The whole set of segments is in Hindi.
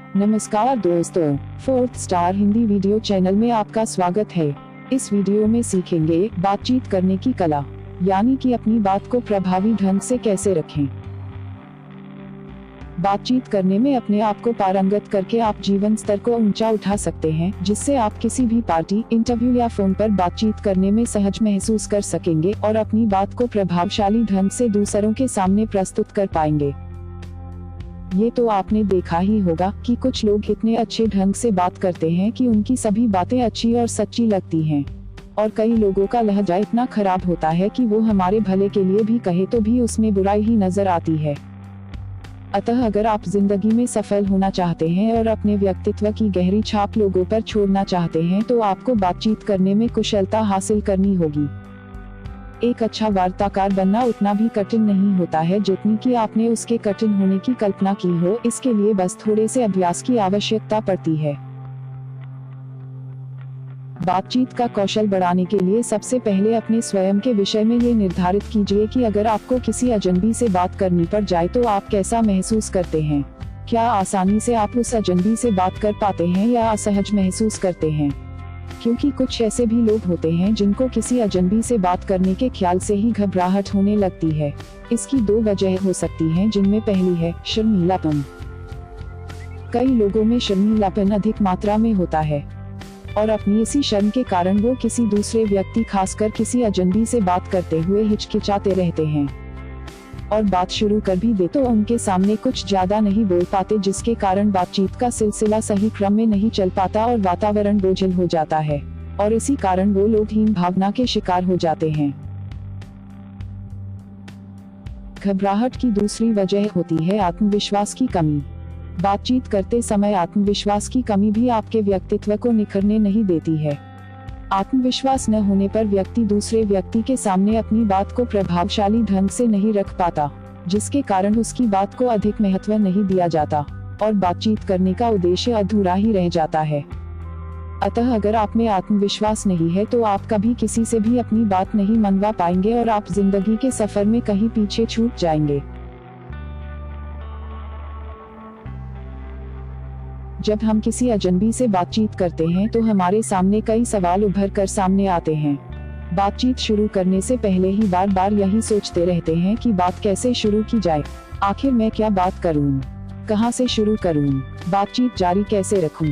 नमस्कार दोस्तों, fourth star Hindi video channel में आपका स्वागत है। इस वीडियो में सीखेंगे बातचीत करने की कला, यानी कि अपनी बात को प्रभावी ढंग से कैसे रखें। बातचीत करने में अपने आप को पारंगत करके आप जीवन स्तर को ऊंचा उठा सकते हैं, जिससे आप किसी भी पार्टी, इंटरव्यू या फोन पर बातचीत करने में सहज महसूस कर सकेंगे और अपनी बात को प्रभावशाली ढंग से दूसरों के सामने प्रस्तुत कर पाएंगे। ये तो आपने देखा ही होगा कि कुछ लोग इतने अच्छे ढंग से बात करते हैं कि उनकी सभी बातें अच्छी और सच्ची लगती हैं, और कई लोगों का लहजा इतना खराब होता है कि वो हमारे भले के लिए भी कहे तो भी उसमें बुराई ही नजर आती है। अतः अगर आप जिंदगी में सफल होना चाहते हैं और अपने व्यक्तित्व की गहरी छाप लोगों पर छोड़ना चाहते हैं तो आपको बातचीत करने में कुशलता हासिल करनी होगी। एक अच्छा वार्ताकार बनना उतना भी कठिन नहीं होता है जितनी कि आपने उसके कठिन होने की कल्पना की हो। इसके लिए बस थोड़े से अभ्यास की आवश्यकता पड़ती है। बातचीत का कौशल बढ़ाने के लिए सबसे पहले अपने स्वयं के विषय में ये निर्धारित कीजिए कि अगर आपको किसी अजनबी से बात करनी पड़ जाए तो आप कैसा महसूस करते हैं। क्या आसानी से आप उस अजनबी से बात कर पाते हैं या असहज महसूस करते हैं? क्योंकि कुछ ऐसे भी लोग होते हैं जिनको किसी अजनबी से बात करने के ख्याल से ही घबराहट होने लगती है। इसकी दो वजह हो सकती हैं, जिनमें पहली है शर्मीलापन। कई लोगों में शर्मीलापन अधिक मात्रा में होता है और अपनी इसी शर्म के कारण वो किसी दूसरे व्यक्ति, खासकर किसी अजनबी से बात करते हुए हिचकिचाते रहते हैं और बात शुरू कर भी दे तो उनके सामने कुछ ज्यादा नहीं बोल पाते, जिसके कारण बातचीत का सिलसिला सही क्रम में नहीं चल पाता और वातावरण बोझिल हो जाता है और इसी कारण वो लोग हीन भावना के शिकार हो जाते हैं। घबराहट की दूसरी वजह होती है आत्मविश्वास की कमी। बातचीत करते समय आत्मविश्वास की कमी भी आपके व्यक्तित्व को निखरने नहीं देती है। आत्मविश्वास न होने पर व्यक्ति दूसरे व्यक्ति के सामने अपनी बात को प्रभावशाली ढंग से नहीं रख पाता, जिसके कारण उसकी बात को अधिक महत्व नहीं दिया जाता और बातचीत करने का उद्देश्य अधूरा ही रह जाता है। अतः अगर आप में आत्मविश्वास नहीं है तो आप कभी किसी से भी अपनी बात नहीं मनवा पाएंगे और आप जिंदगी के सफर में कहीं पीछे छूट जाएंगे। जब हम किसी अजनबी से बातचीत करते हैं तो हमारे सामने कई सवाल उभर कर सामने आते हैं। बातचीत शुरू करने से पहले ही बार बार यही सोचते रहते हैं कि बात कैसे शुरू की जाए, आखिर मैं क्या बात करूं, कहां से शुरू करूं, बातचीत जारी कैसे रखूं।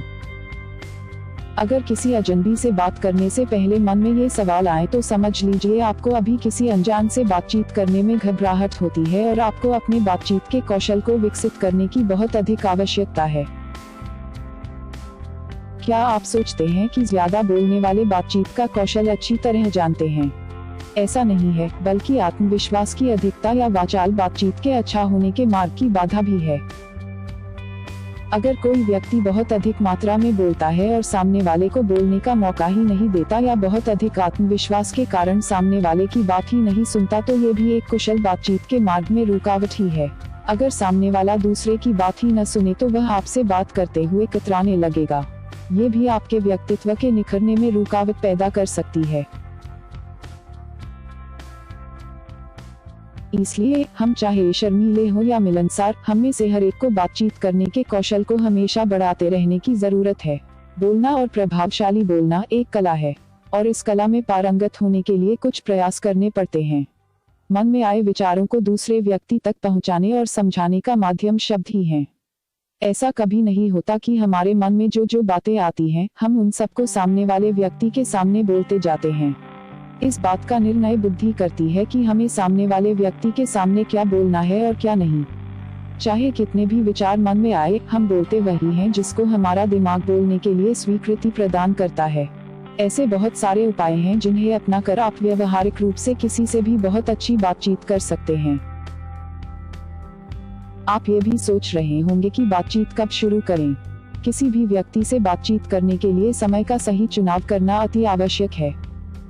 अगर किसी अजनबी से बात करने से पहले मन में ये सवाल आए तो समझ लीजिए आपको अभी किसी अनजान से बातचीत करने में घबराहट होती है और आपको अपने बातचीत के कौशल को विकसित करने की बहुत अधिक आवश्यकता है। क्या आप सोचते हैं कि ज्यादा बोलने वाले बातचीत का कौशल अच्छी तरह जानते हैं? ऐसा नहीं है, बल्कि आत्मविश्वास की अधिकता या वाचाल बातचीत के अच्छा होने के मार्ग की बाधा भी है। अगर कोई व्यक्ति बहुत अधिक मात्रा में बोलता है और सामने वाले को बोलने का मौका ही नहीं देता या बहुत अधिक आत्मविश्वास के कारण सामने वाले की बात ही नहीं सुनता तो ये भी एक कुशल बातचीत के मार्ग में रुकावट ही है। अगर सामने वाला दूसरे की बात ही न सुने तो वह आपसे बात करते हुए कतराने लगेगा। ये भी आपके व्यक्तित्व के निखरने में रुकावट पैदा कर सकती है। इसलिए हम चाहे शर्मीले हो या मिलनसार, हम में से हर एक को बातचीत करने के कौशल को हमेशा बढ़ाते रहने की जरूरत है। बोलना और प्रभावशाली बोलना एक कला है और इस कला में पारंगत होने के लिए कुछ प्रयास करने पड़ते हैं। मन में आए विचारों को दूसरे व्यक्ति तक पहुंचाने और समझाने का माध्यम शब्द ही है। ऐसा कभी नहीं होता कि हमारे मन में जो बातें आती हैं, हम उन सबको सामने वाले व्यक्ति के सामने बोलते जाते हैं। इस बात का निर्णय बुद्धि करती है कि हमें सामने वाले व्यक्ति के सामने क्या बोलना है और क्या नहीं। चाहे कितने भी विचार मन में आए, हम बोलते वही हैं जिसको हमारा दिमाग बोलने के लिए स्वीकृति प्रदान करता है। ऐसे बहुत सारे उपाय हैं जिन्हें अपनाकर आप व्यवहारिक रूप से किसी से भी बहुत अच्छी बातचीत कर सकते हैं। आप ये भी सोच रहे होंगे कि बातचीत कब शुरू करें। किसी भी व्यक्ति से बातचीत करने के लिए समय का सही चुनाव करना अति आवश्यक है।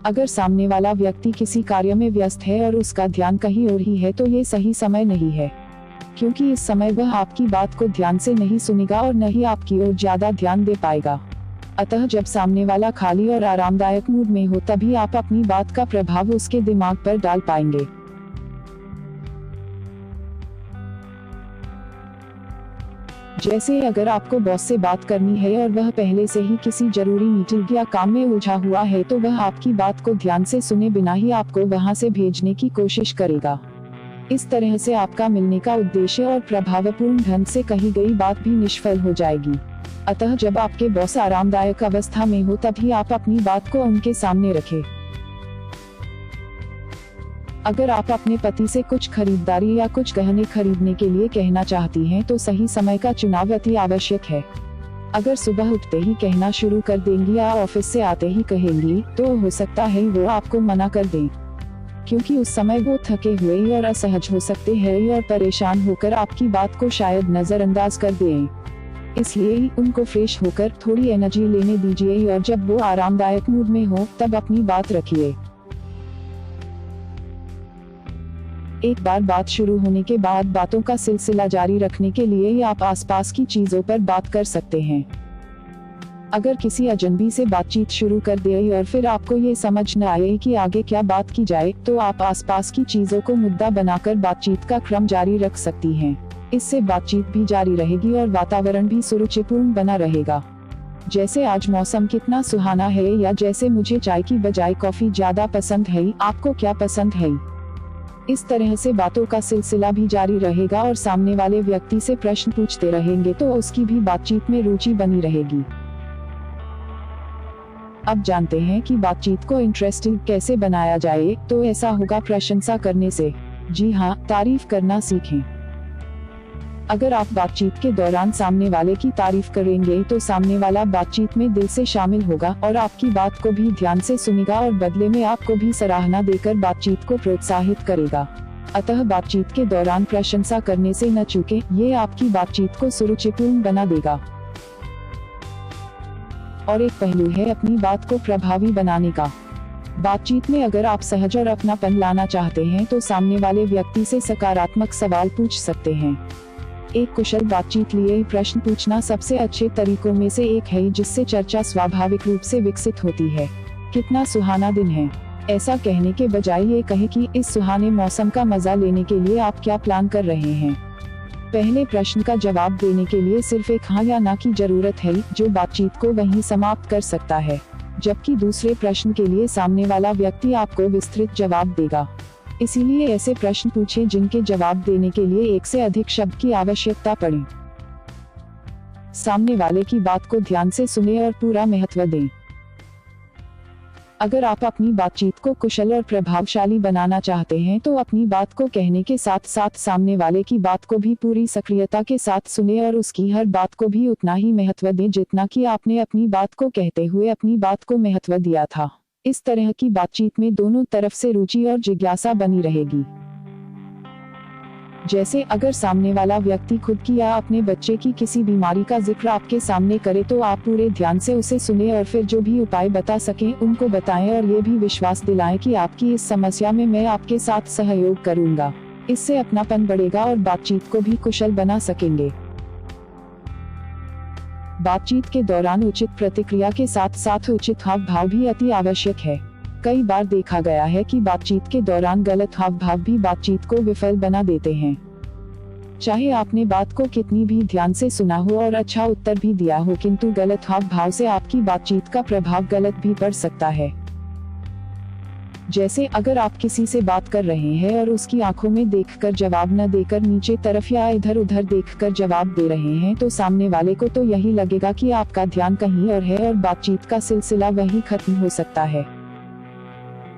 अगर सामने वाला व्यक्ति किसी कार्य में व्यस्त है और उसका ध्यान कहीं और ही है तो ये सही समय नहीं है, क्योंकि इस समय वह आपकी बात को ध्यान से नहीं सुनेगा और न ही आपकी ओर ज्यादा ध्यान दे पाएगा। अतः जब सामने वाला खाली और आरामदायक मूड में हो तभी आप अपनी बात का प्रभाव उसके दिमाग पर डाल पाएंगे। जैसे अगर आपको बॉस से बात करनी है और वह पहले से ही किसी जरूरी मीटिंग या काम में उलझा हुआ है तो वह आपकी बात को ध्यान से सुने बिना ही आपको वहां से भेजने की कोशिश करेगा। इस तरह से आपका मिलने का उद्देश्य और प्रभावपूर्ण ढंग से कही गई बात भी निष्फल हो जाएगी। अतः जब आपके बॉस आरामदायक अवस्था में हो तभी आप अपनी बात को उनके सामने रखें। अगर आप अपने पति से कुछ खरीदारी या कुछ गहने खरीदने के लिए कहना चाहती हैं तो सही समय का चुनाव अति आवश्यक है। अगर सुबह उठते ही कहना शुरू कर देंगी या ऑफिस से आते ही कहेंगी तो हो सकता है वो आपको मना कर दें, क्योंकि उस समय वो थके हुए और असहज हो सकते हैं और परेशान होकर आपकी बात को शायद नजरअंदाज कर दें। इसलिए उनको फ्रेश होकर थोड़ी एनर्जी लेने दीजिए और जब वो आरामदायक मूड में हो तब अपनी बात रखिए। एक बार बात शुरू होने के बाद बातों का सिलसिला जारी रखने के लिए आप आसपास की चीजों पर बात कर सकते हैं। अगर किसी अजनबी से बातचीत शुरू कर दे और फिर आपको ये समझ न आए कि आगे क्या बात की जाए तो आप आसपास की चीजों को मुद्दा बनाकर बातचीत का क्रम जारी रख सकती हैं। इससे बातचीत भी जारी रहेगी और वातावरण भी सुरुचिपूर्ण बना रहेगा। जैसे आज मौसम कितना सुहाना है, या जैसे मुझे चाय की बजाय कॉफी ज्यादा पसंद है, आपको क्या पसंद है। इस तरह से बातों का सिलसिला भी जारी रहेगा और सामने वाले व्यक्ति से प्रश्न पूछते रहेंगे तो उसकी भी बातचीत में रुचि बनी रहेगी। अब जानते हैं कि बातचीत को इंटरेस्टिंग कैसे बनाया जाए। तो ऐसा होगा प्रशंसा करने से। जी हाँ, तारीफ करना सीखें। अगर आप बातचीत के दौरान सामने वाले की तारीफ करेंगे तो सामने वाला बातचीत में दिल से शामिल होगा और आपकी बात को भी ध्यान से सुनेगा और बदले में आपको भी सराहना देकर बातचीत को प्रोत्साहित करेगा। अतः बातचीत के दौरान प्रशंसा करने से न चूकें, ये आपकी बातचीत को सुरुचिपूर्ण बना देगा। और एक पहलू है अपनी बात को प्रभावी बनाने का। बातचीत में अगर आप सहज और अपनापन लाना चाहते हैं तो सामने वाले व्यक्ति से सकारात्मक सवाल पूछ सकते हैं। एक कुशल बातचीत लिए प्रश्न पूछना सबसे अच्छे तरीकों में से एक है, जिससे चर्चा स्वाभाविक रूप से विकसित होती है। कितना सुहाना दिन है। ऐसा कहने के बजाय ये कहे कि इस सुहाने मौसम का मजा लेने के लिए आप क्या प्लान कर रहे हैं। पहले प्रश्न का जवाब देने के लिए सिर्फ एक हाँ या ना की जरूरत है, जो बातचीत को वहीं समाप्त कर सकता है, जबकि दूसरे प्रश्न के लिए सामने वाला व्यक्ति आपको विस्तृत जवाब देगा। इसीलिए ऐसे प्रश्न पूछें जिनके जवाब देने के लिए एक से अधिक शब्द की आवश्यकता पड़े। सामने वाले की बात को ध्यान से सुने और पूरा महत्व दें। अगर आप अपनी बातचीत को कुशल और प्रभावशाली बनाना चाहते हैं तो अपनी बात को कहने के साथ साथ सामने वाले की बात को भी पूरी सक्रियता के साथ सुने और उसकी हर बात को भी उतना ही महत्व दें जितना कि आपने अपनी बात को कहते हुए अपनी बात को महत्व दिया था। इस तरह की बातचीत में दोनों तरफ से रुचि और जिज्ञासा बनी रहेगी। जैसे अगर सामने वाला व्यक्ति खुद की या अपने बच्चे की किसी बीमारी का जिक्र आपके सामने करे तो आप पूरे ध्यान से उसे सुने और फिर जो भी उपाय बता सकें उनको बताएं और ये भी विश्वास दिलाएं कि आपकी इस समस्या में मैं आपके साथ सहयोग करूंगा। इससे अपनापन बढ़ेगा और बातचीत को भी कुशल बना सकेंगे। बातचीत के दौरान उचित प्रतिक्रिया के साथ साथ उचित हाव भाव भी अति आवश्यक है। कई बार देखा गया है कि बातचीत के दौरान गलत हाव भाव भी बातचीत को विफल बना देते हैं। चाहे आपने बात को कितनी भी ध्यान से सुना हो और अच्छा उत्तर भी दिया हो, किंतु गलत हाव भाव से आपकी बातचीत का प्रभाव गलत भी पड़ सकता है। जैसे अगर आप किसी से बात कर रहे हैं और उसकी आंखों में देखकर जवाब न देकर नीचे तरफ या इधर उधर देखकर जवाब दे रहे हैं तो सामने वाले को तो यही लगेगा कि आपका ध्यान कहीं और है और बातचीत का सिलसिला वहीं खत्म हो सकता है।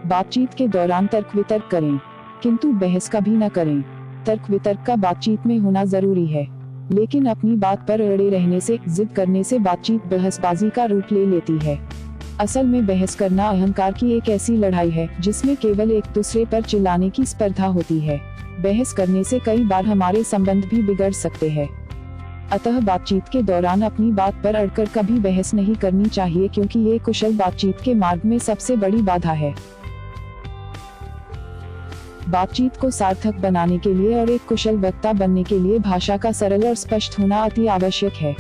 बातचीत के दौरान तर्क वितर्क करें, किंतु बहस कभी न करें। तर्क वितर्क का बातचीत में होना जरूरी है, लेकिन अपनी बात पर अड़े रहने से, जिद करने से बातचीत बहसबाजी का रूप ले लेती है। असल में बहस करना अहंकार की एक ऐसी लड़ाई है जिसमें केवल एक दूसरे पर चिल्लाने की स्पर्धा होती है। बहस करने से कई बार हमारे संबंध भी बिगड़ सकते हैं। अतः बातचीत के दौरान अपनी बात पर अड़कर कभी बहस नहीं करनी चाहिए, क्योंकि ये कुशल बातचीत के मार्ग में सबसे बड़ी बाधा है। बातचीत को सार्थक बनाने के लिए और एक कुशल वक्ता बनने के लिए भाषा का सरल और स्पष्ट होना अति आवश्यक है।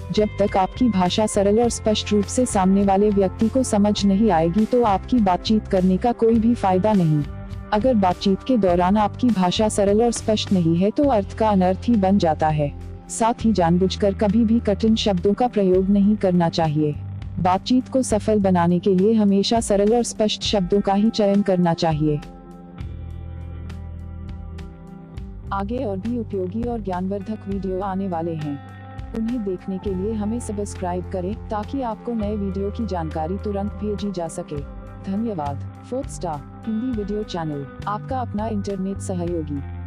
जब तक आपकी भाषा सरल और स्पष्ट रूप से सामने वाले व्यक्ति को समझ नहीं आएगी तो आपकी बातचीत करने का कोई भी फायदा नहीं। अगर बातचीत के दौरान आपकी भाषा सरल और स्पष्ट नहीं है तो अर्थ का अनर्थ ही बन जाता है। साथ ही जानबूझकर कभी भी कठिन शब्दों का प्रयोग नहीं करना चाहिए। बातचीत को सफल बनाने के लिए हमेशा सरल और स्पष्ट शब्दों का ही चयन करना चाहिए। आगे और भी उपयोगी और ज्ञानवर्धक वीडियो आने वाले हैं। उन्हें देखने के लिए हमें सब्सक्राइब करें ताकि आपको नए वीडियो की जानकारी तुरंत भेजी जा सके। धन्यवाद। 4th star Hindi video channel, आपका अपना इंटरनेट सहयोगी।